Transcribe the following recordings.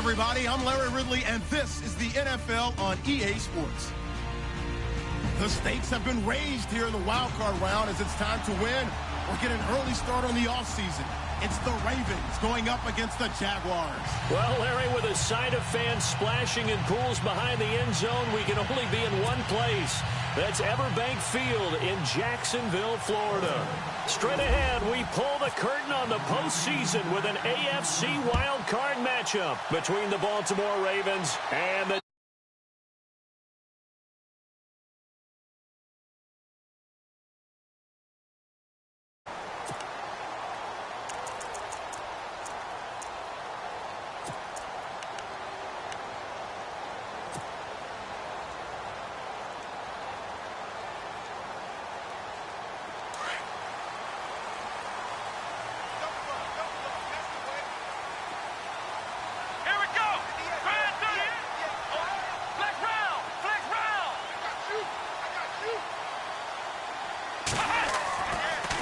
everybody. I'm Larry Ridley, and this is the NFL on EA Sports. The stakes have been raised here in the wild card round as it's time to win or get an early start on the offseason. It's the Ravens going up against the Jaguars. Well, Larry, with a sight of fans splashing in pools behind the end zone, we can only be in one place. That's Everbank Field in Jacksonville, Florida. Straight ahead, we pull the curtain on the postseason with an AFC wildcard matchup between the Baltimore Ravens and the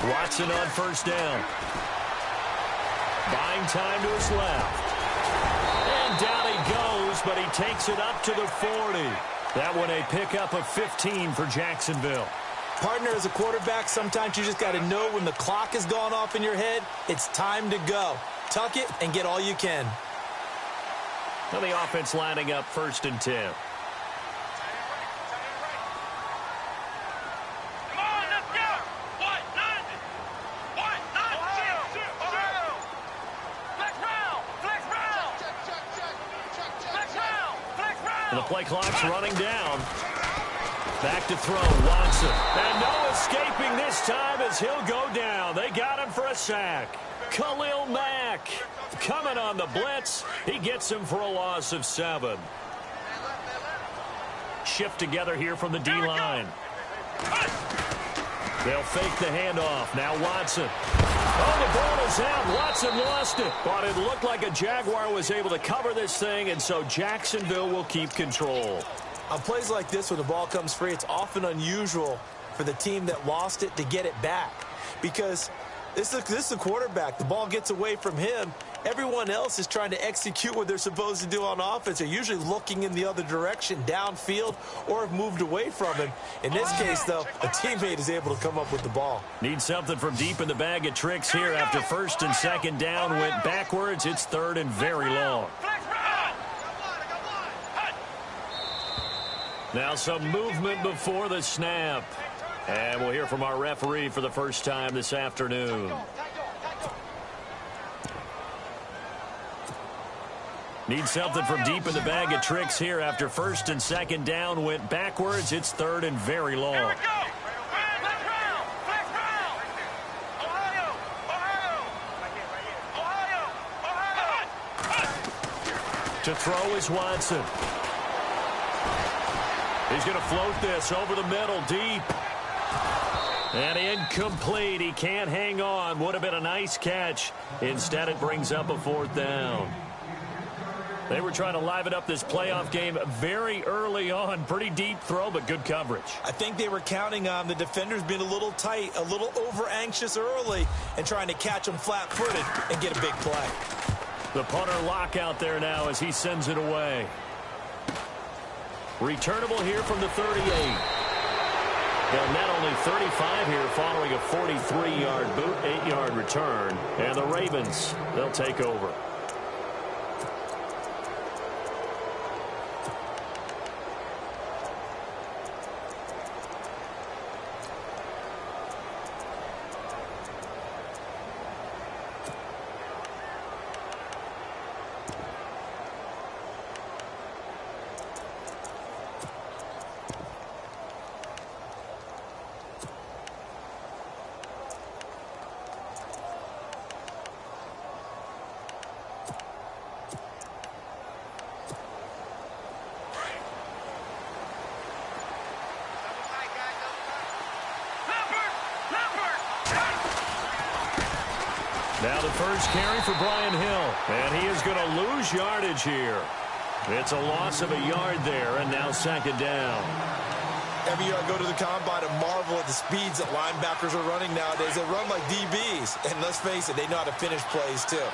Watson on first down. Buying time to his left. And down he goes, but he takes it up to the 40. That one a pickup of 15 for Jacksonville. Partner, as a quarterback, sometimes you just got to know when the clock has gone off in your head, it's time to go. Tuck it and get all you can. Now the offense lining up 1st and 10. The play clock's running down. Back to throw, Watson. And no escaping this time as he'll go down. They got him for a sack. Khalil Mack coming on the blitz. He gets him for a loss of 7. Shift together here from the D-line. They'll fake the handoff. Now Watson. Oh, the ball is out. Watson lost it. But it looked like a Jaguar was able to cover this thing, and so Jacksonville will keep control. On plays like this where the ball comes free, it's often unusual for the team that lost it to get it back. Because this is the quarterback. The ball gets away from him. Everyone else is trying to execute what they're supposed to do on offense. They're usually looking in the other direction, downfield, or have moved away from him. In this case, though, a teammate is able to come up with the ball. Need something from deep in the bag of tricks here after 1st and 2nd down. Went backwards. It's 3rd and very long. Now some movement before the snap. And we'll hear from our referee for the first time this afternoon. Need something from deep in the bag of tricks here after 1st and 2nd down. Went backwards. It's 3rd and very long. To throw is Watson. He's going to float this over the middle, deep. And incomplete. He can't hang on. Would have been a nice catch. Instead, it brings up a 4th down. They were trying to liven up this playoff game very early on. Pretty deep throw, but good coverage. I think they were counting on the defenders being a little tight, a little over-anxious early, and trying to catch them flat-footed and get a big play. The punter lock out there now as he sends it away. Returnable here from the 38. They'll net only 35 here following a 43-yard boot, 8-yard return. And the Ravens, they'll take over. Now the first carry for Brian Hill. And he is going to lose yardage here. It's a loss of a yard there, and now 2nd down. Every year I go to the combine and marvel at the speeds that linebackers are running nowadays. They run like DBs. And let's face it, they know how to finish plays too.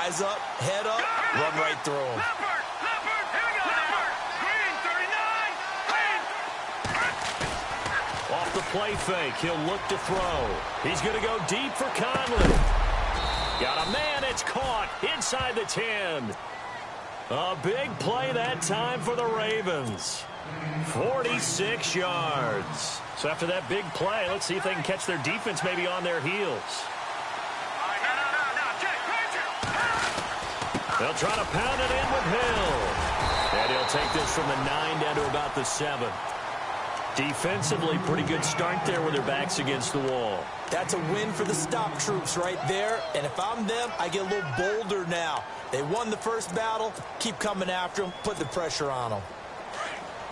Eyes up, head up, run right through them. the play fake. He'll look to throw. He's going to go deep for Conley. Got a man. It's caught inside the 10. A big play that time for the Ravens. 46 yards. So after that big play, let's see if they can catch their defense maybe on their heels. They'll try to pound it in with Hill. And he'll take this from the 9 down to about the 7. Defensively, pretty good start there with their backs against the wall. That's a win for the stop troops right there. And if I'm them, I get a little bolder now. They won the first battle. Keep coming after them. Put the pressure on them.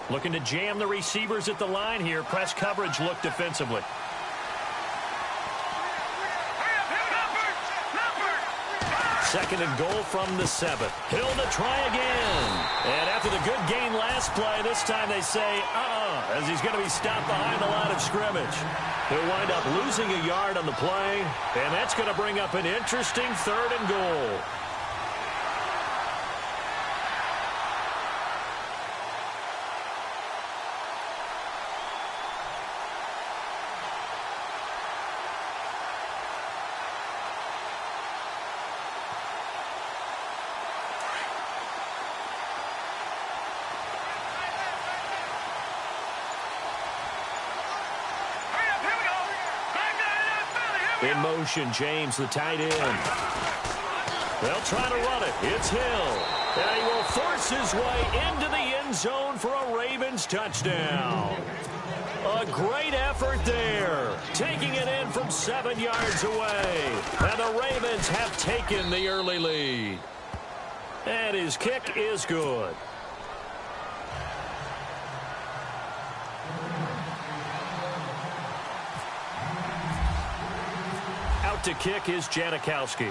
Looking to jam the receivers at the line here. Press coverage look defensively. Second and goal from the 7. Hill to try again. And after the good gain last play, this time they say, as he's going to be stopped behind the line of scrimmage. He'll wind up losing a yard on the play, and that's going to bring up an interesting 3rd and goal. In motion, James, the tight end. They'll try to run it. It's Hill. And he will force his way into the end zone for a Ravens touchdown. A great effort there. Taking it in from 7 yards away. And the Ravens have taken the early lead. And his kick is good. To kick is Janikowski.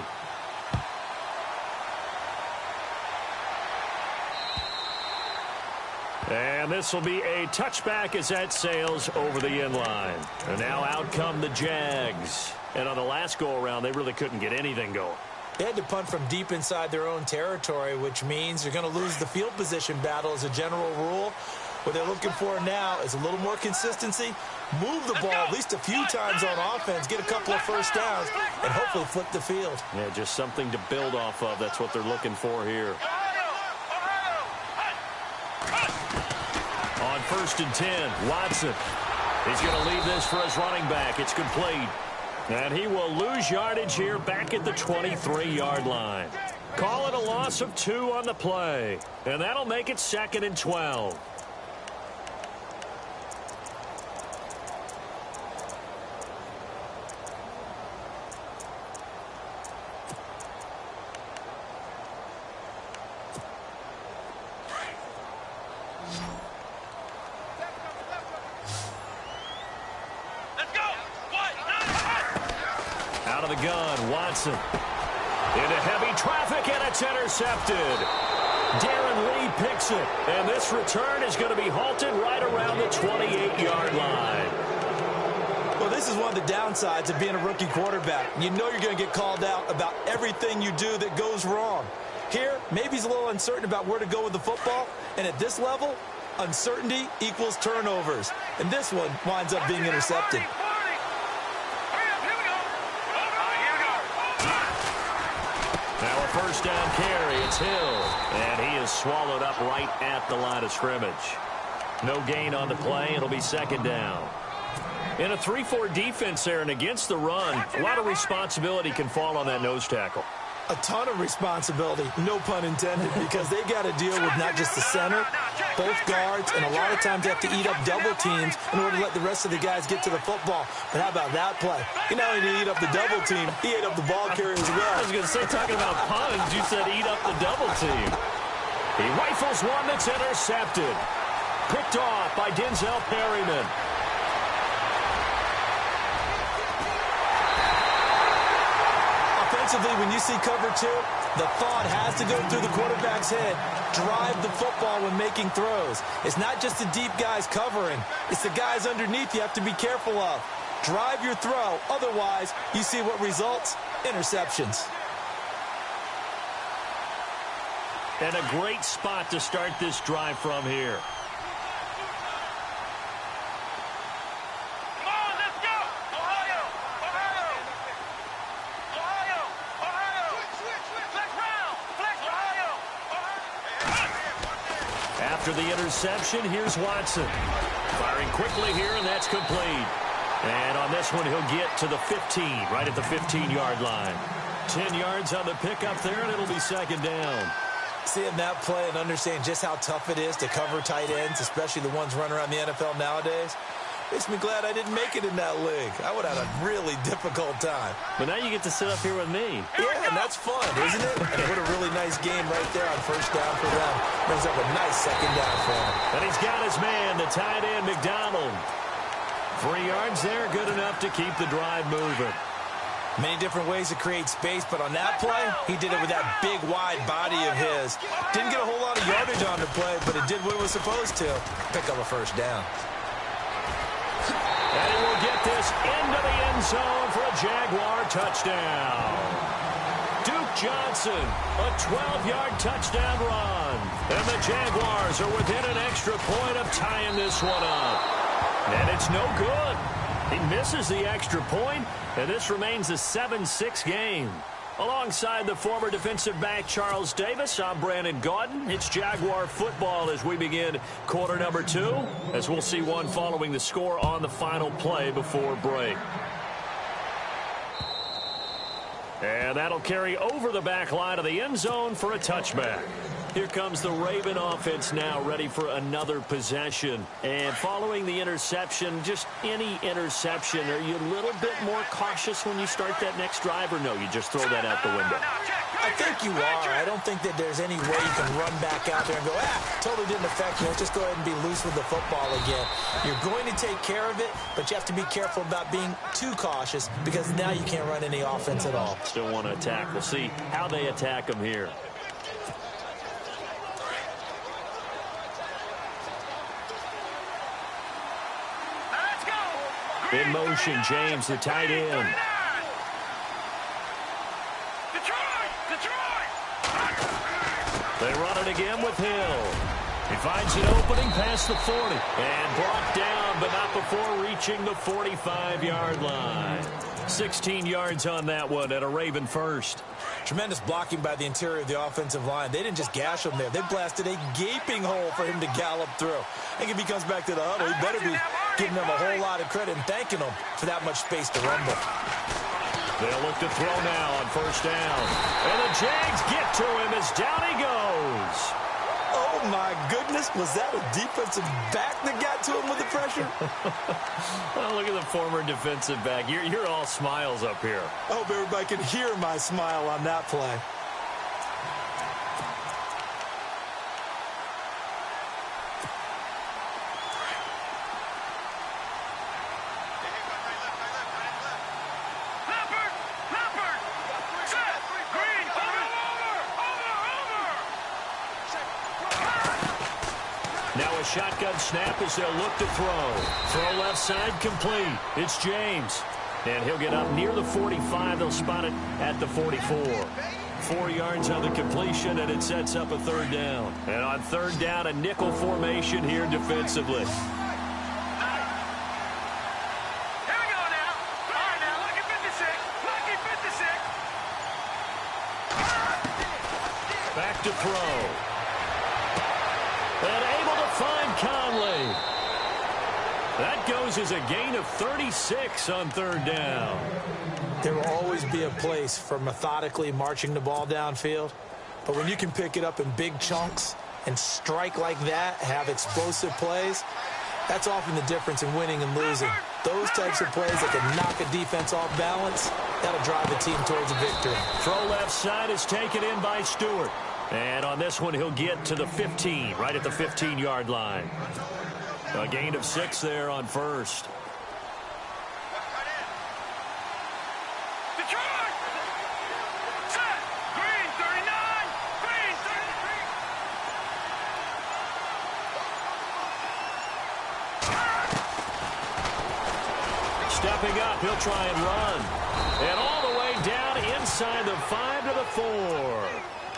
And this will be a touchback as that sails over the end line. And now out come the Jags. And on the last go-around, they really couldn't get anything going. They had to punt from deep inside their own territory, which means they're going to lose the field position battle as a general rule. What they're looking for now is a little more consistency, move the ball at least a few times on offense, get a couple of first downs, and hopefully flip the field. Yeah, just something to build off of. That's what they're looking for here. On 1st and 10, Watson. He's going to leave this for his running back. It's complete. And he will lose yardage here back at the 23-yard line. Call it a loss of 2 on the play. And that'll make it 2nd and 12. Out of the gun, Watson. Into heavy traffic, and it's intercepted. Darren Lee picks it, and this return is going to be halted right around the 28-yard line. Well, this is one of the downsides of being a rookie quarterback. You know you're going to get called out about everything you do that goes wrong. Here, maybe he's a little uncertain about where to go with the football, and at this level, uncertainty equals turnovers. And this one winds up being intercepted. Now a first down carry. It's Hill. And he is swallowed up right at the line of scrimmage. No gain on the play. It'll be 2nd down. In a 3-4 defense there and against the run, a lot of responsibility can fall on that nose tackle. A ton of responsibility, no pun intended, because they got to deal with not just the center, both guards, and a lot of times they have to eat up double teams in order to let the rest of the guys get to the football. But how about that play? He not only did he eat up the double team, he ate up the ball carrier as well. I was going to say, talking about puns, you said eat up the double team. He rifles one that's intercepted. Picked off by Denzel Perryman. Offensively, when you see cover 2, the thought has to go through the quarterback's head. Drive the football when making throws. It's not just the deep guys covering. It's the guys underneath you have to be careful of. Drive your throw. Otherwise, you see what results? Interceptions. And a great spot to start this drive from here. After the interception, here's Watson. Firing quickly here, and that's complete. And on this one, he'll get to the 15, right at the 15-yard line. 10 yards on the pickup there, and it'll be second down. Seeing that play and understanding just how tough it is to cover tight ends, especially the ones running around the NFL nowadays, makes me glad I didn't make it in that league. I would have had a really difficult time. But now you get to sit up here with me. Yeah, and that's fun, isn't it? And what a really nice game right there on first down for them. Brings up a nice second down for him. And he's got his man, the tight end, McDonald. 3 yards there, good enough to keep the drive moving. Many different ways to create space, but on that play, he did it with that big, wide body of his. Didn't get a whole lot of yardage on the play, but it did what it was supposed to. Pick up a first down. And he will get this into the end zone for a Jaguar touchdown. Duke Johnson, a 12-yard touchdown run. And the Jaguars are within an extra point of tying this one up. And it's no good. He misses the extra point, and this remains a 7-6 game. Alongside the former defensive back Charles Davis, I'm Brandon Gaudin. It's Jaguar football as we begin quarter number 2, as we'll see one following the score on the final play before break. And that'll carry over the back line of the end zone for a touchback. Here comes the Raven offense now, ready for another possession. And following the interception, just any interception, are you a little bit more cautious when you start that next drive, or no, you just throw that out the window? I think you are. I don't think that there's any way you can run back out there and go, totally didn't affect me. Let's just go ahead and be loose with the football again. You're going to take care of it, but you have to be careful about being too cautious because now you can't run any offense at all. Still want to attack. We'll see how they attack them here. In motion, James, the tight end. They run it again with Hill. He finds an opening past the 40. And brought down, but not before reaching the 45-yard line. 16 yards on that one at a Raven first. Tremendous blocking by the interior of the offensive line. They didn't just gash him there. They blasted a gaping hole for him to gallop through. I think if he comes back to the huddle, he better be giving them a whole lot of credit and thanking them for that much space to rumble. They'll look to throw now on first down. And the Jags get to him as down he goes. Oh, my goodness. Was that a defensive back that got to him with the pressure? Well, look at the former defensive back. You're all smiles up here. I hope everybody can hear my smile on that play. Shotgun snap as they'll look to throw. Throw left side complete. It's James. And he'll get up near the 45. They'll spot it at the 44. 4 yards on the completion, and it sets up a third down. And on third down, a nickel formation here defensively. Back to throw. And able to find Conley. That goes as a gain of 36 on third down. There will always be a place for methodically marching the ball downfield. But when you can pick it up in big chunks and strike like that, have explosive plays, that's often the difference in winning and losing. Those types of plays that can knock a defense off balance, that'll drive a team towards a victory. Throw left side is taken in by Stewart. And on this one, he'll get to the 15, right at the 15-yard line. A gain of 6 there on first. Stepping up, he'll try and run. And all the way down inside the 5 to the 4.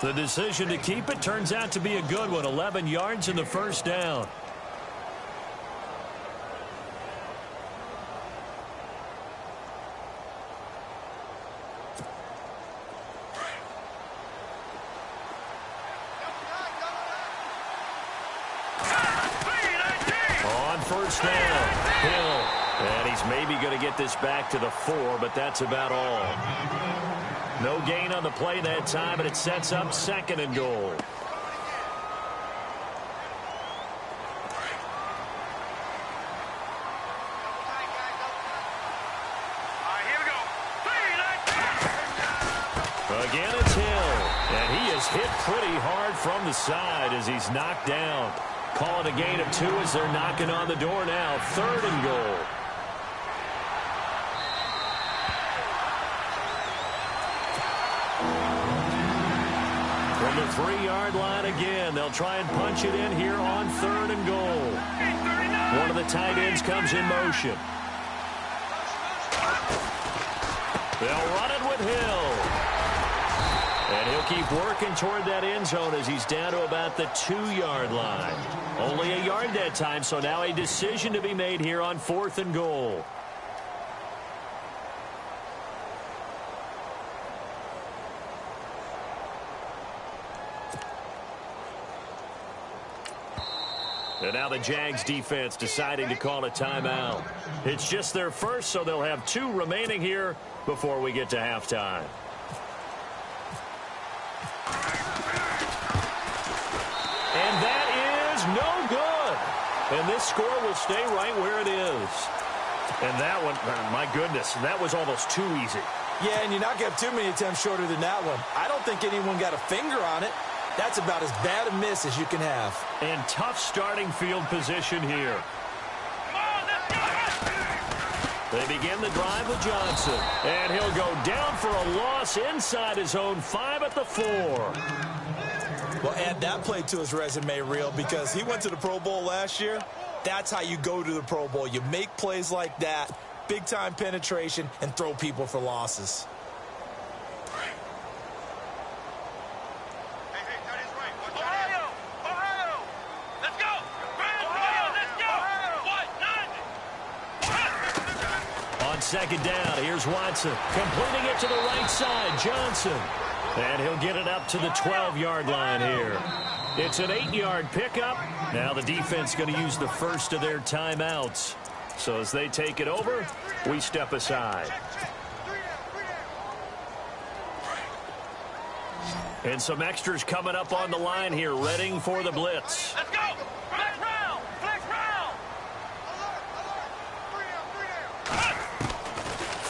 The decision to keep it turns out to be a good one. 11 yards in the first down. first down. Hill. And he's maybe going to get this back to the 4, but that's about all. No gain on the play that time, and it sets up 2nd and goal. Again, it's Hill. And he is hit pretty hard from the side as he's knocked down. Call it a gain of 2 as they're knocking on the door now. 3rd and goal. From the 3-yard line again, they'll try and punch it in here on 3rd and goal. One of the tight ends comes in motion. They'll run it with Hill. And he'll keep working toward that end zone as he's down to about the 2-yard line. Only a yard that time, so now a decision to be made here on 4th and goal. And now the Jags defense deciding to call a timeout. It's just their first, so they'll have 2 remaining here before we get to halftime. And that is no good. And this score will stay right where it is. And that one, my goodness, that was almost too easy. Yeah, and you're not going to have too many attempts shorter than that one. I don't think anyone got a finger on it. That's about as bad a miss as you can have. And tough starting field position here. They begin the drive with Johnson. And he'll go down for a loss inside his own 5 at the 4. Well, add that play to his resume reel because he went to the Pro Bowl last year. That's how you go to the Pro Bowl. You make plays like that, big-time penetration, and throw people for losses. On 2nd down, here's Watson. Completing it to the right side, Johnson. And he'll get it up to the 12-yard line here. It's an 8-yard pickup. Now the defense going to use the first of their timeouts. So as they take it over, we step aside. And some extras coming up on the line here, readying for the blitz. Let's go! Flex round! Flex round!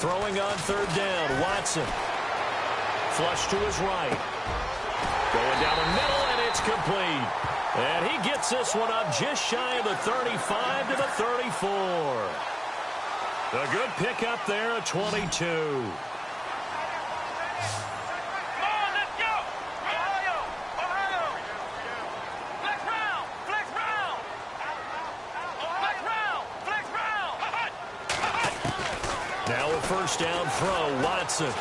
Throwing on 3rd down, Watson. Flush to his right. Going down the middle, and it's complete. And he gets this one up just shy of the 35 to the 34. A good pickup there at 22. Now a first down throw, Watson.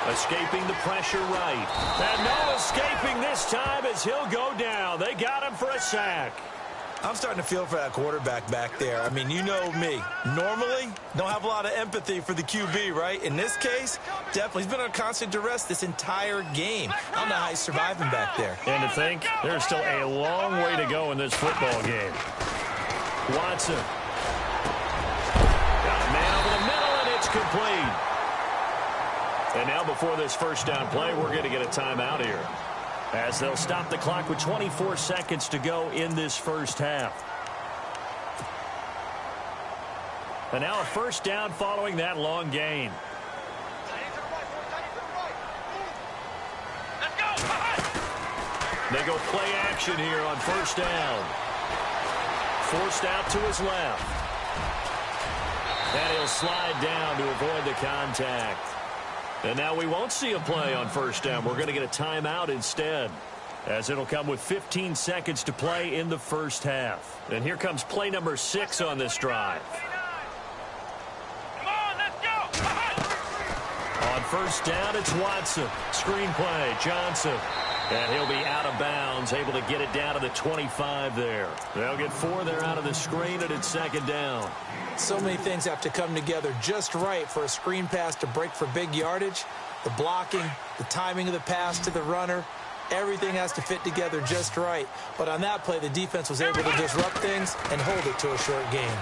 Escaping the pressure right. And no escaping this time as he'll go down. They got him for a sack. I'm starting to feel for that quarterback back there. I mean, you know me. Normally, don't have a lot of empathy for the QB, right? In this case, definitely. He's been on constant duress this entire game. I don't know how he's surviving back there. And to think, there's still a long way to go in this football game. Watson. Got a man over the middle, and it's complete. And now before this first down play, we're going to get a timeout here, as they'll stop the clock with 24 seconds to go in this first half. And now a first down following that long gain. They go play action here on first down. Forced out to his left. And he'll slide down to avoid the contact. And now we won't see a play on first down. We're going to get a timeout instead, as it'll come with 15 seconds to play in the first half. And here comes play number 6 on this drive. Come on, let's go! On first down, it's Watson. Screen play, Johnson. And he'll be out of bounds, able to get it down to the 25 there. They'll get 4 there out of the screen, and it's 2nd down. So many things have to come together just right for a screen pass to break for big yardage. The blocking, the timing of the pass to the runner, Everything has to fit together just right. But on that play, the defense was able to disrupt things and hold it to a short game.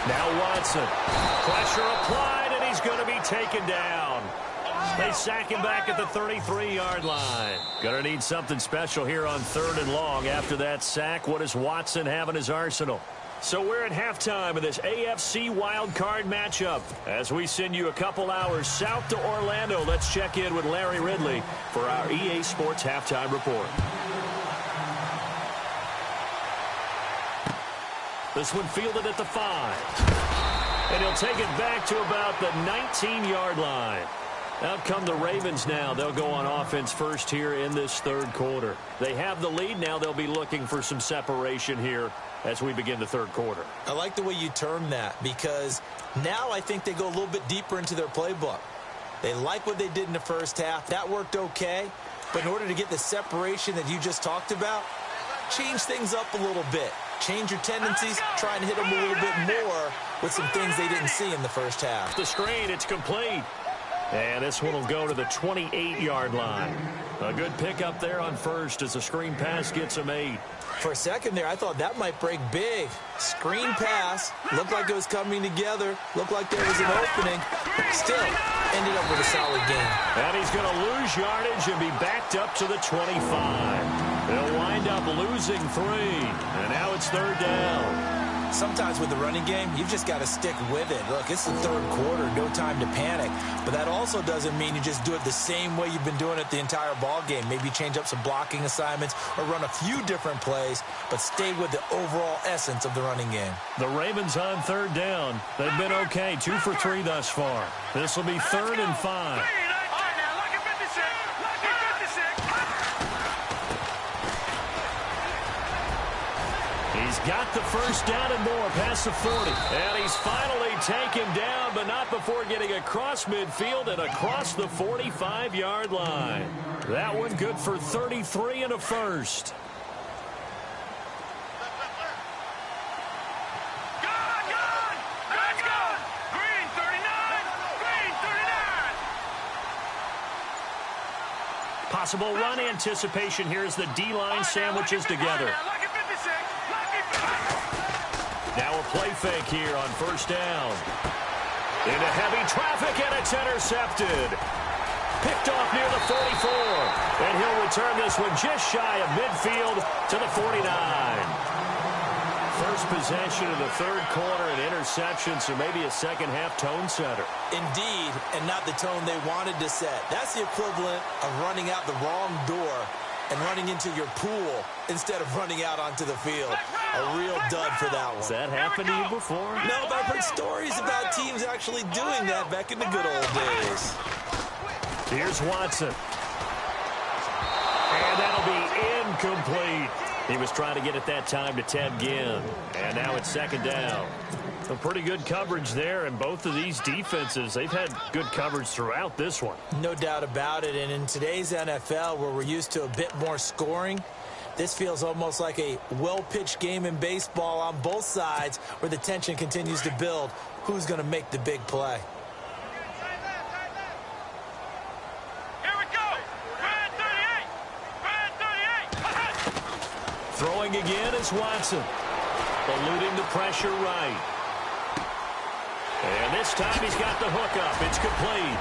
Now Watson. Pressure applied, and he's going to be taken down. They sack him back at the 33-yard line. Going to need something special here on 3rd and long. After that sack, what does Watson have in his arsenal? So we're at halftime of this AFC wildcard matchup. As we send you a couple hours south to Orlando, let's check in with Larry Ridley for our EA Sports Halftime Report. This one fielded at the 5. And he'll take it back to about the 19-yard line. Out come the Ravens now. They'll go on offense first here in this 3rd quarter. They have the lead. Now they'll be looking for some separation here as we begin the 3rd quarter. I like the way you term that, because now I think they go a little bit deeper into their playbook. They like what they did in the first half. That worked okay. But in order to get the separation that you just talked about, change things up a little bit. Change your tendencies. Try and hit them a little bit more with some things they didn't see in the first half. The screen, it's complete. And this one will go to the 28-yard line. A good pickup there on first as the screen pass gets him 8. For a second there, I thought that might break big. Screen pass. Looked like it was coming together. Looked like there was an opening. Still, ended up with a solid game. And he's going to lose yardage and be backed up to the 25. They'll wind up losing 3. And now it's 3rd down. Sometimes with the running game, you've just got to stick with it. Look, it's the 3rd quarter, no time to panic. But that also doesn't mean you just do it the same way you've been doing it the entire ball game. Maybe change up some blocking assignments or run a few different plays, but stay with the overall essence of the running game. The Ravens on 3rd down. They've been okay, 2 for 3 thus far. This will be 3rd and 5. He's got the first down and more past the 40. And he's finally taken down, but not before getting across midfield and across the 45-yard line. That one good for 33 and a first. Possible run anticipation here as the D-line sandwiches together. Now a play fake here on first down. Into heavy traffic, and it's intercepted. Picked off near the 44. And he'll return this one just shy of midfield to the 49. First possession of the 3rd quarter, an interception, so maybe a second-half tone setter. Indeed, and not the tone they wanted to set. That's the equivalent of running out the wrong door and running into your pool instead of running out onto the field. A real dud for that one. Has that happened to you before? No, but I've heard stories about teams actually doing that back in the good old days. Here's Watson. And that'll be incomplete. He was trying to get it that time to Ted Ginn. And now it's 2nd down. A pretty good coverage there, and both of these defenses, they've had good coverage throughout this one. No doubt about it, and in today's NFL, where we're used to a bit more scoring, this feels almost like a well-pitched game in baseball on both sides where the tension continues to build. Who's going to make the big play? Here we go! Red 38! Red 38! Throwing again is Watson. Eluding the pressure right. And this time he's got the hook up. It's complete.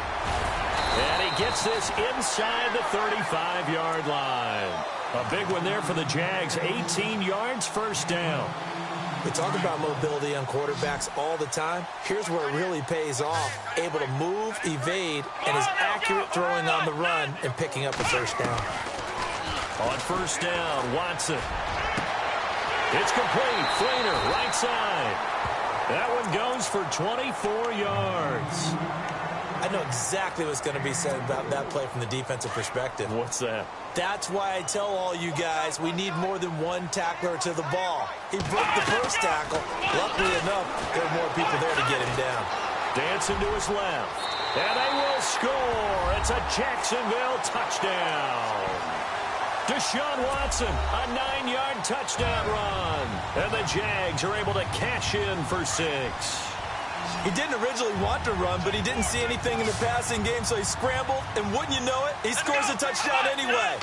And he gets this inside the 35-yard line. A big one there for the Jags. 18 yards, first down. We talk about mobility on quarterbacks all the time. Here's where it really pays off. Able to move, evade, and is accurate throwing on the run and picking up a first down. On first down, Watson. It's complete. Flainer, right side. That one goes for 24 yards. I know exactly what's going to be said about that play from the defensive perspective. What's that? That's why I tell all you guys we need more than one tackler to the ball. He broke the first tackle. Luckily enough, there are more people there to get him down. Dancing to his left. And they will score. It's a Jacksonville touchdown. Deshaun Watson, a 9-yard touchdown run. And the Jags are able to cash in for 6. He didn't originally want to run, but he didn't see anything in the passing game, so he scrambled, and wouldn't you know it, he scores a touchdown anyway.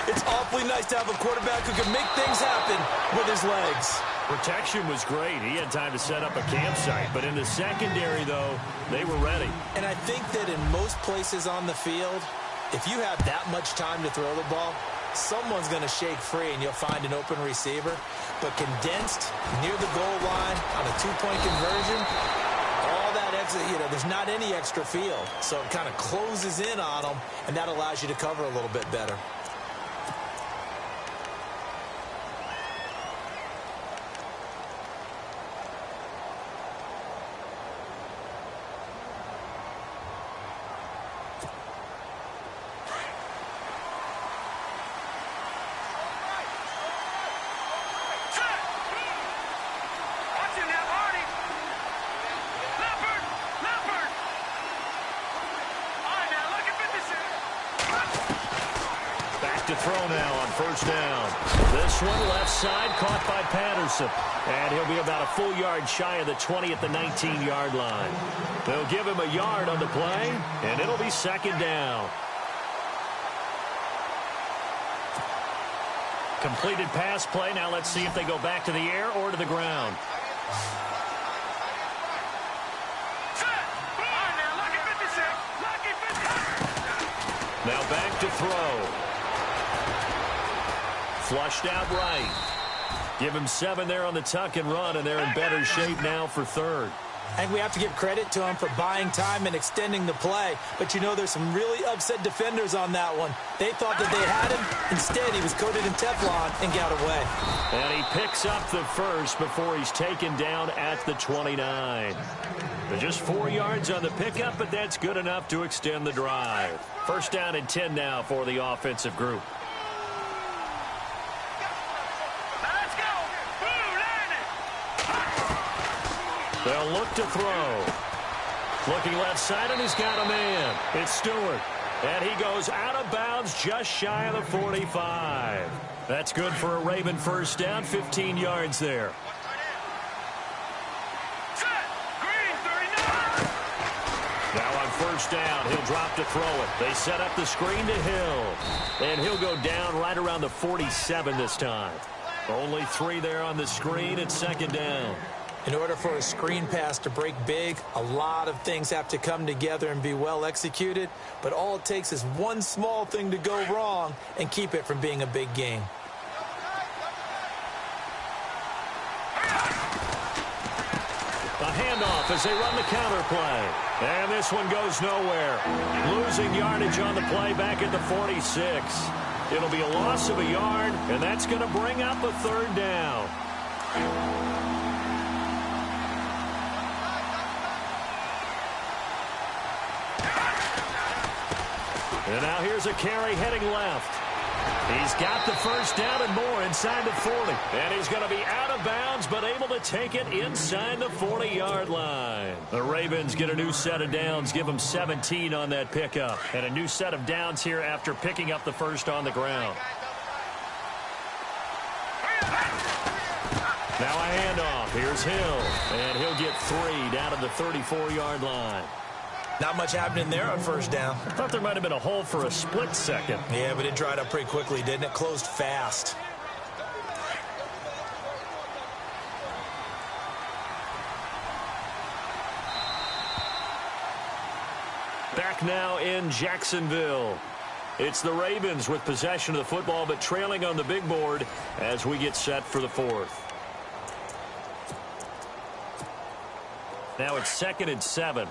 It's awfully nice to have a quarterback who can make things happen with his legs. Protection was great. He had time to set up a campsite, but in the secondary, though, they were ready. And I think that in most places on the field, if you have that much time to throw the ball, someone's going to shake free and you'll find an open receiver. But condensed near the goal line on a two-point conversion, all that extra, there's not any extra field. So it kind of closes in on them, and that allows you to cover a little bit better. To throw now on first down. This one left side caught by Patterson. And he'll be about a full yard shy of the 20 at the 19-yard line. They'll give him a yard on the play, and it'll be second down. Completed pass play. Now let's see if they go back to the air or to the ground. Now back to throw. Flushed out right. Give him 7 there on the tuck and run, and they're in better shape now for third. I think we have to give credit to him for buying time and extending the play. But there's some really upset defenders on that one. They thought that they had him. Instead, he was coated in Teflon and got away. And he picks up the first before he's taken down at the 29. They're just 4 yards on the pickup, but that's good enough to extend the drive. First down and 10 now for the offensive group. They'll look to throw. Looking left side, and he's got a man. It's Stewart. And he goes out of bounds just shy of the 45. That's good for a Raven first down, 15 yards there. Now on first down, he'll drop to throw it. They set up the screen to Hill. And he'll go down right around the 47 this time. Only 3 there on the screen. It's second down. In order for a screen pass to break big, a lot of things have to come together and be well executed, but all it takes is one small thing to go wrong and keep it from being a big game. A handoff as they run the counter play. And this one goes nowhere. Losing yardage on the play back at the 46. It'll be a loss of a yard, and that's going to bring up a third down. And now here's a carry heading left. He's got the first down and more inside the 40. And he's going to be out of bounds, but able to take it inside the 40-yard line. The Ravens get a new set of downs, give them 17 on that pickup. And a new set of downs here after picking up the first on the ground. Now a handoff. Here's Hill. And he'll get 3 down to the 34-yard line. Not much happening there on first down. I thought there might have been a hole for a split second. Yeah, but it dried up pretty quickly, didn't it? Closed fast. Back now in Jacksonville. It's the Ravens with possession of the football, but trailing on the big board as we get set for the fourth. Now it's 2nd and 7.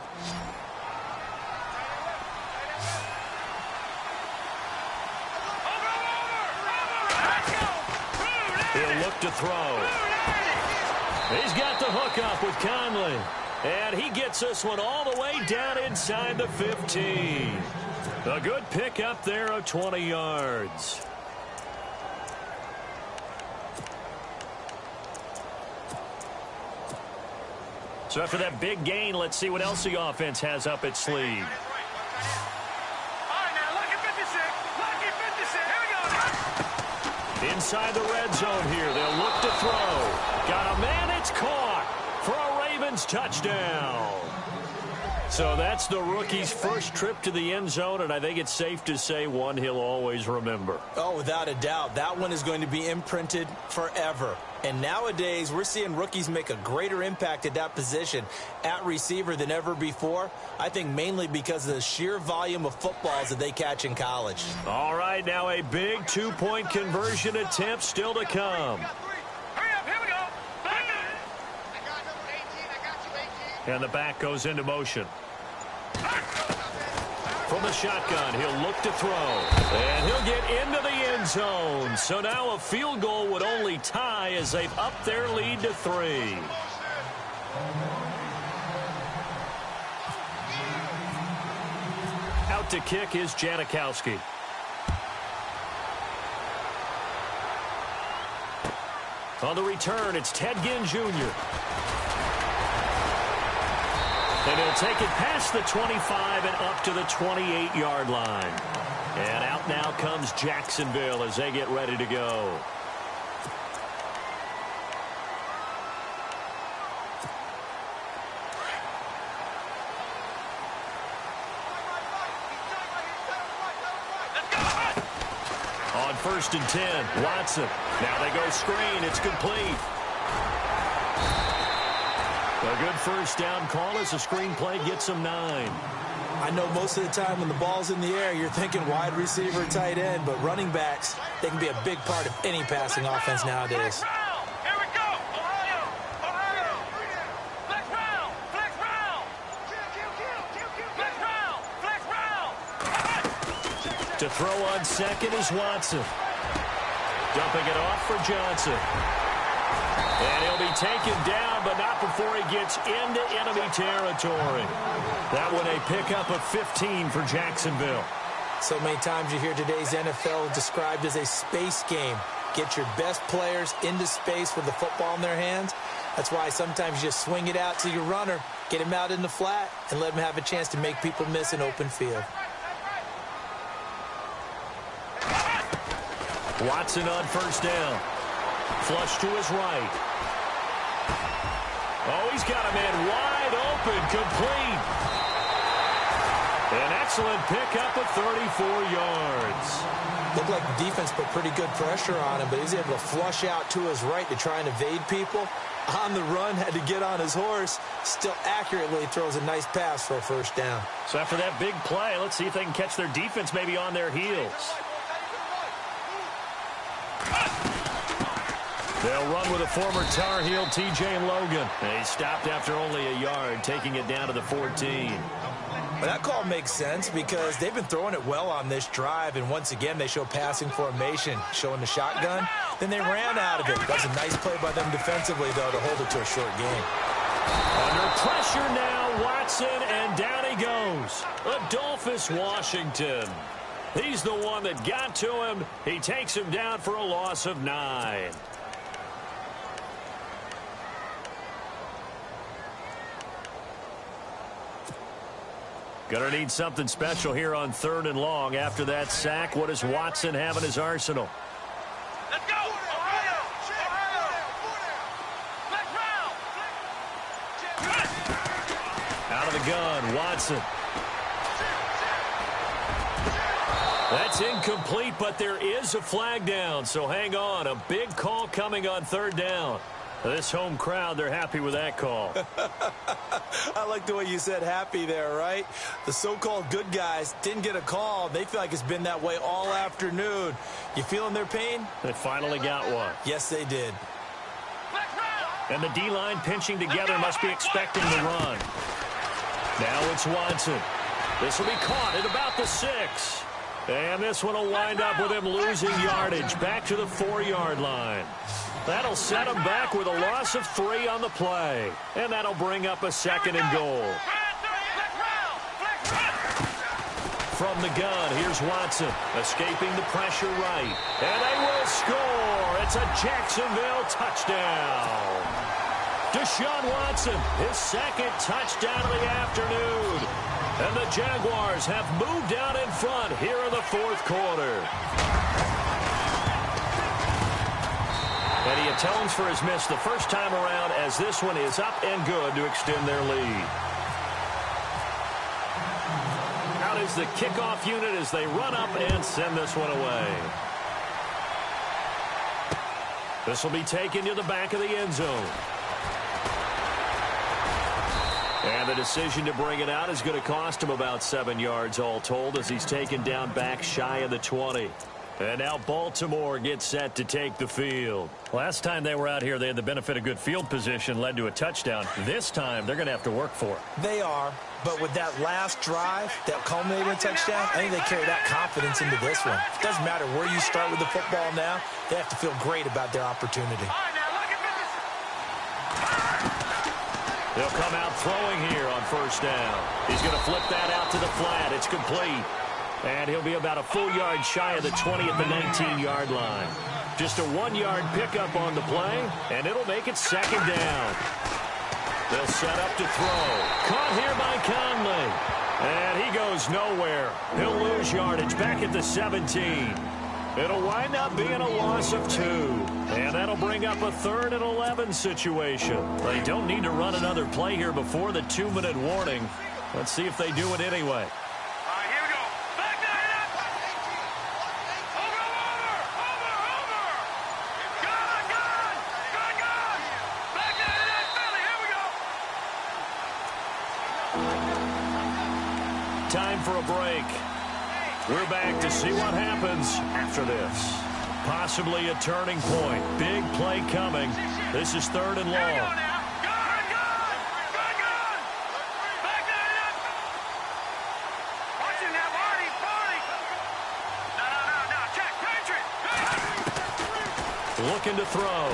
He'll look to throw. He's got the hook up with Conley. And he gets this one all the way down inside the 15. A good pickup there of 20 yards. So after that big gain, let's see what else the offense has up its sleeve. Inside the red zone here. They'll look to throw. Got a man. It's caught for a Ravens touchdown. So that's the rookie's first trip to the end zone, and I think it's safe to say one he'll always remember. Oh, without a doubt. That one is going to be imprinted forever. And nowadays, we're seeing rookies make a greater impact at that position at receiver than ever before. I think mainly because of the sheer volume of footballs that they catch in college. All right, now a big two-point conversion attempt still to come. And the back goes into motion. From the shotgun, he'll look to throw. And he'll get into the end zone. So now a field goal would only tie as they've upped their lead to 3. Out to kick is Janikowski. On the return, it's Ted Ginn Jr. And he'll take it past the 25 and up to the 28-yard line. And out now comes Jacksonville as they get ready to go. On 1st and 10, Watson. Now they go screen. It's complete. A good first down call as the screenplay gets them 9. I know most of the time when the ball's in the air, you're thinking wide receiver, tight end, but running backs, they can be a big part of any passing offense nowadays. Here we go. Ohio. Flex round. Flex round. Flex round. To throw on second is Watson. Dumping it off for Johnson. And he'll be taken down, but not before he gets into enemy territory. That one a pickup of 15 for Jacksonville. So many times you hear today's NFL described as a space game. Get your best players into space with the football in their hands. That's why sometimes you just swing it out to your runner, get him out in the flat, and let him have a chance to make people miss an open field. Watson on first down. Flush to his right. Oh, he's got a man wide open, complete. An excellent pickup of 34 yards. Looked like the defense put pretty good pressure on him, but he's able to flush out to his right to try and evade people. On the run, had to get on his horse. Still accurately throws a nice pass for a first down. So after that big play, let's see if they can catch their defense maybe on their heels. They'll run with a former Tar Heel, T.J. Logan. He stopped after only a yard, taking it down to the 14. Well, that call makes sense because they've been throwing it well on this drive, and once again they show passing formation, showing the shotgun. Then they ran out of it. That's a nice play by them defensively, though, to hold it to a short game. Under pressure now, Watson, and down he goes. Adolphus Washington. He's the one that got to him. He takes him down for a loss of 9. Gonna need something special here on 3rd and long. After that sack, what does Watson have in his arsenal? Let's go. Ohio. Flex round. Out of the gun, Watson. That's incomplete, but there is a flag down, so hang on. A big call coming on 3rd down. This home crowd, they're happy with that call. I like the way you said happy there, right? The so-called good guys didn't get a call. They feel like it's been that way all afternoon. You feeling their pain? They finally got one. Yes, they did. Flex round. And the D-line pinching together must be expecting the run. Now it's Watson. This will be caught at about the 6. And this one will wind up with him losing yardage back to the 4-yard line. That'll set him back with a loss of 3 on the play. And that'll bring up a 2nd and goal. From the gun, here's Watson, escaping the pressure right. And they will score. It's a Jacksonville touchdown. Deshaun Watson, his 2nd touchdown of the afternoon. And the Jaguars have moved out in front here in the 4th quarter. And he atones for his miss the first time around as this one is up and good to extend their lead. Out is the kickoff unit as they run up and send this one away. This will be taken to the back of the end zone. And the decision to bring it out is going to cost him about 7 yards all told as he's taken down back shy of the 20. And now Baltimore gets set to take the field. Last time they were out here, they had the benefit of good field position, led to a touchdown. This time, they're going to have to work for it. They are, but with that last drive that culminated in a touchdown, I think they carry that confidence into this one. It doesn't matter where you start with the football now. They have to feel great about their opportunity. They'll come out throwing here on first down. He's going to flip that out to the flat. It's complete. And he'll be about a full yard shy of the 20 at the 19-yard line. Just a 1-yard pickup on the play, and it'll make it second down. They'll set up to throw. Caught here by Conley. And he goes nowhere. He'll lose yardage back at the 17. It'll wind up being a loss of 2. And that'll bring up a 3rd and 11 situation. They don't need to run another play here before the 2-minute warning. Let's see if they do it anyway. Time for a break. We're back to see what happens after this. Possibly a turning point. Big play coming. This is 3rd and long. Looking to throw.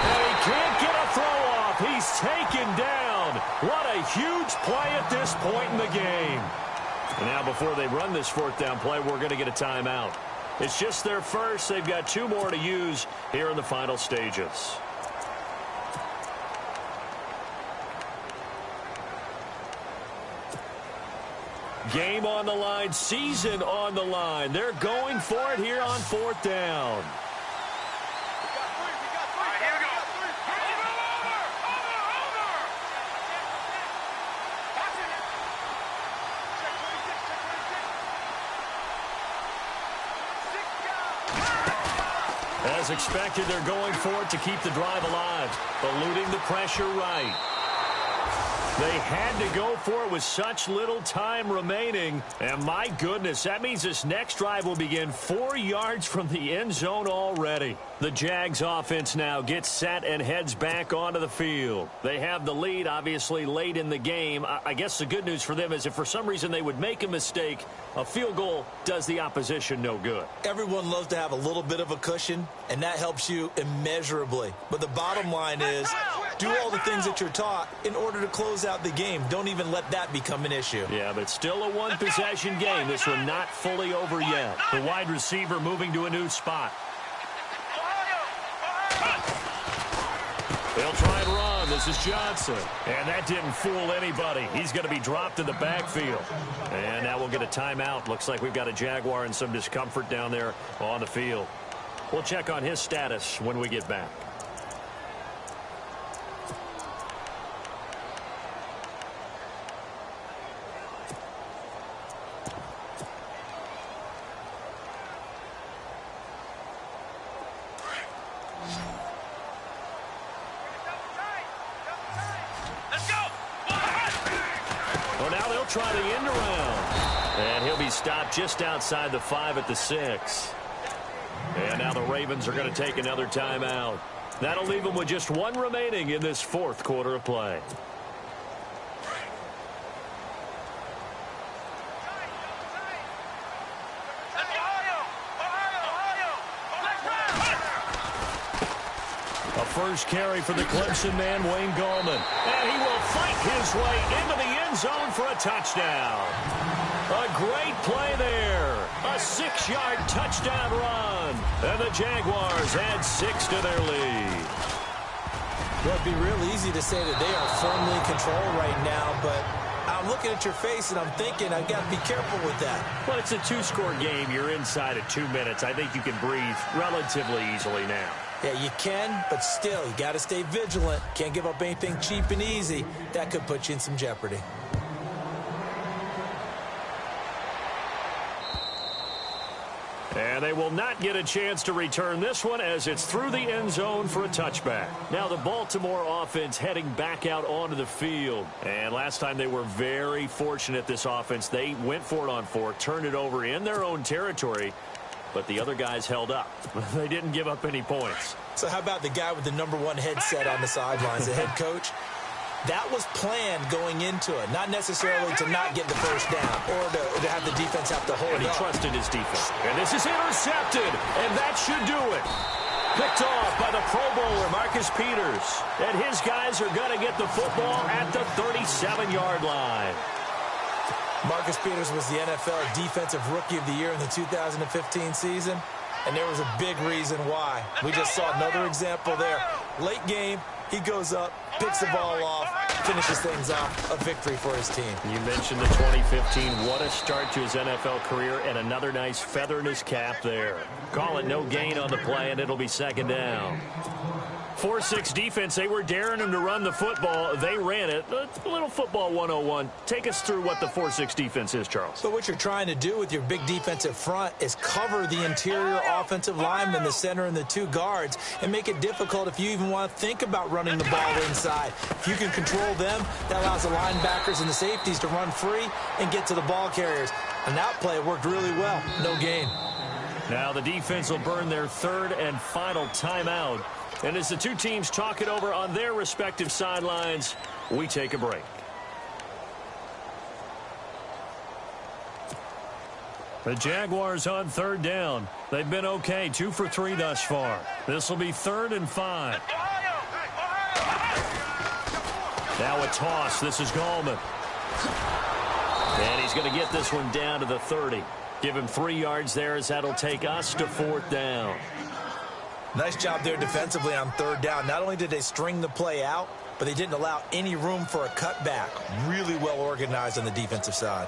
And he can't get a throw off. He's taken down. What a huge play at this point in the game. And now before they run this 4th down play, we're going to get a timeout. It's just their first. They've got 2 more to use here in the final stages. Game on the line, season on the line. They're going for it here on 4th down. As expected, they're going for it to keep the drive alive, eluding the pressure right. They had to go for it with such little time remaining. And my goodness, that means this next drive will begin 4 yards from the end zone already. The Jags offense now gets set and heads back onto the field. They have the lead, obviously, late in the game. I guess the good news for them is if for some reason they would make a mistake, a field goal does the opposition no good. Everyone loves to have a little bit of a cushion, and that helps you immeasurably. But the bottom line is, do all the things that you're taught in order to close out the game. Don't even let that become an issue. Yeah, but it's still a one-possession game. This one not fully over yet. The wide receiver moving to a new spot. They'll try and run. This is Johnson. And that didn't fool anybody. He's going to be dropped in the backfield. And now we'll get a timeout. Looks like we've got a Jaguar in some discomfort down there on the field. We'll check on his status when we get back. Try the end around. And he'll be stopped just outside the 5 at the 6. And now the Ravens are going to take another timeout. That'll leave them with just 1 remaining in this 4th quarter of play. A first carry for the Clemson man, Wayne Gallman. And he will fight his way into the end zone for a touchdown. A great play there. A 6-yard touchdown run. And the Jaguars add 6 to their lead. Well, it'd be real easy to say that they are firmly in control right now, but I'm looking at your face, and I'm thinking I've got to be careful with that. Well, it's a two-score game. You're inside of 2 minutes. I think you can breathe relatively easily now. Yeah, you can, but still, you got to stay vigilant. Can't give up anything cheap and easy. That could put you in some jeopardy. And they will not get a chance to return this one as it's through the end zone for a touchback. Now the Baltimore offense heading back out onto the field. And last time they were very fortunate, this offense. They went for it on 4, turned it over in their own territory, but the other guys held up. They didn't give up any points. So how about the guy with the #1 headset on the sidelines, the head coach? That was planned going into it, not necessarily to not get the first down or to have the defense have to hold And he up. trusted his defense. And this is intercepted, and that should do it. Picked off by the Pro Bowler, Marcus Peters. And his guys are going to get the football at the 37-yard line. Marcus Peters was the NFL Defensive Rookie of the Year in the 2015 season, and there was a big reason why. We just saw another example there. Late game, he goes up, picks the ball off, finishes things off, a victory for his team. You mentioned the 2015. What a start to his NFL career, and another nice feather in his cap there. Call it no gain on the play, and it'll be second down. 4-6 defense, they were daring him to run the football. They ran it. A little football 101. Take us through what the 4-6 defense is, Charles. So what you're trying to do with your big defensive front is cover the interior offensive lineman, the center, and the 2 guards, and make it difficult if you even want to think about running the ball inside. If you can control them, that allows the linebackers and the safeties to run free and get to the ball carriers. And that play worked really well. No gain. Now the defense will burn their 3rd and final timeout. And as the two teams talk it over on their respective sidelines, we take a break. The Jaguars on 3rd down. They've been okay, 2 for 3 thus far. This will be 3rd and 5. Now a toss. This is Gallman. And he's going to get this one down to the 30. Give him 3 yards there as that'll take us to 4th down. Nice job there defensively on 3rd down. Not only did they string the play out, but they didn't allow any room for a cutback. Really well organized on the defensive side.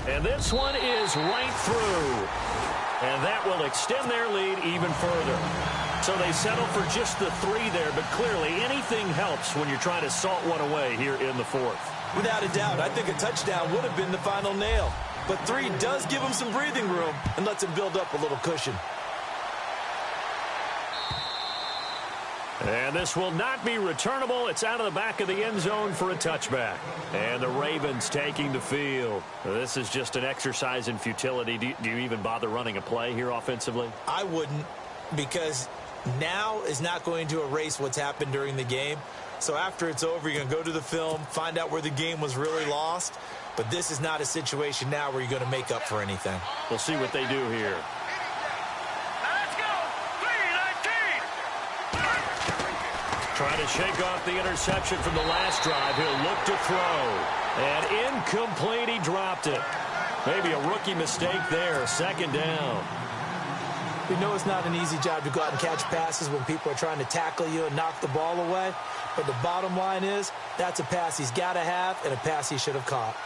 And this one is right through. And that will extend their lead even further. So they settle for just the 3 there, but clearly anything helps when you're trying to salt one away here in the 4th. Without a doubt, I think a touchdown would have been the final nail. But 3 does give them some breathing room and lets them build up a little cushion. And this will not be returnable. It's out of the back of the end zone for a touchback. And the Ravens taking the field. This is just an exercise in futility. Do you even bother running a play here offensively? I wouldn't, because now is not going to erase what's happened during the game. So after it's over, you're going to go to the film, find out where the game was really lost. But this is not a situation now where you're going to make up for anything. We'll see what they do here. Trying to shake off the interception from the last drive. He'll look to throw. And incomplete, he dropped it. Maybe a rookie mistake there. 2nd down. We know it's not an easy job to go out and catch passes when people are trying to tackle you and knock the ball away. But the bottom line is, that's a pass he's got to have and a pass he should have caught.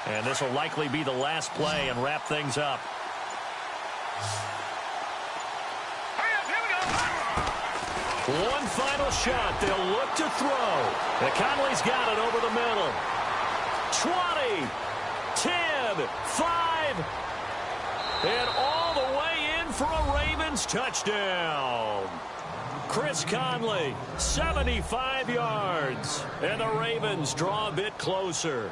And this will likely be the last play and wrap things up. One final shot. They'll look to throw. And Conley's got it over the middle. 20, 10, 5, and all the way in for a Ravens touchdown. Chris Conley, 75 yards. And the Ravens draw a bit closer.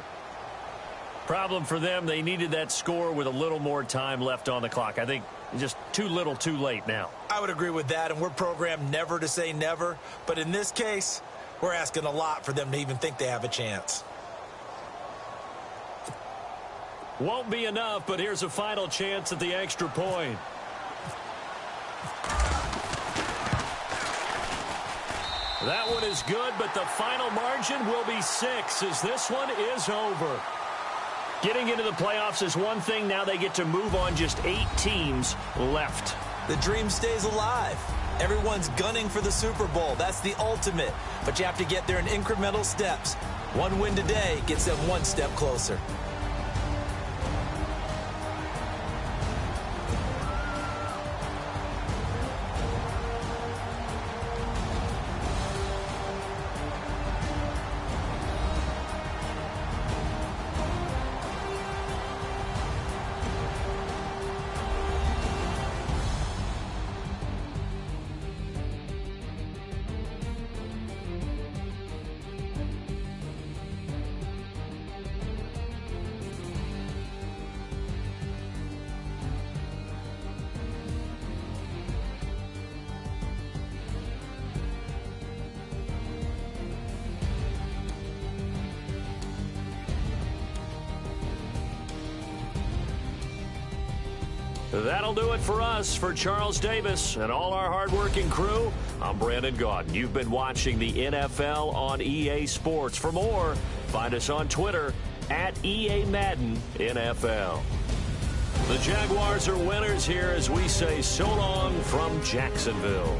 Problem for them, they needed that score with a little more time left on the clock. I think just too little too late now. I would agree with that, and we're programmed never to say never. But in this case, we're asking a lot for them to even think they have a chance. Won't be enough, but here's a final chance at the extra point. That one is good, but the final margin will be 6 as this one is over. Getting into the playoffs is one thing. Now they get to move on. Just 8 teams left. The dream stays alive. Everyone's gunning for the Super Bowl. That's the ultimate. But you have to get there in incremental steps. One win today gets them one step closer. That'll do it for us. For Charles Davis and all our hardworking crew, I'm Brandon Gaudin. You've been watching the NFL on EA Sports. For more, find us on Twitter at EA Madden NFL. The Jaguars are winners here as we say so long from Jacksonville.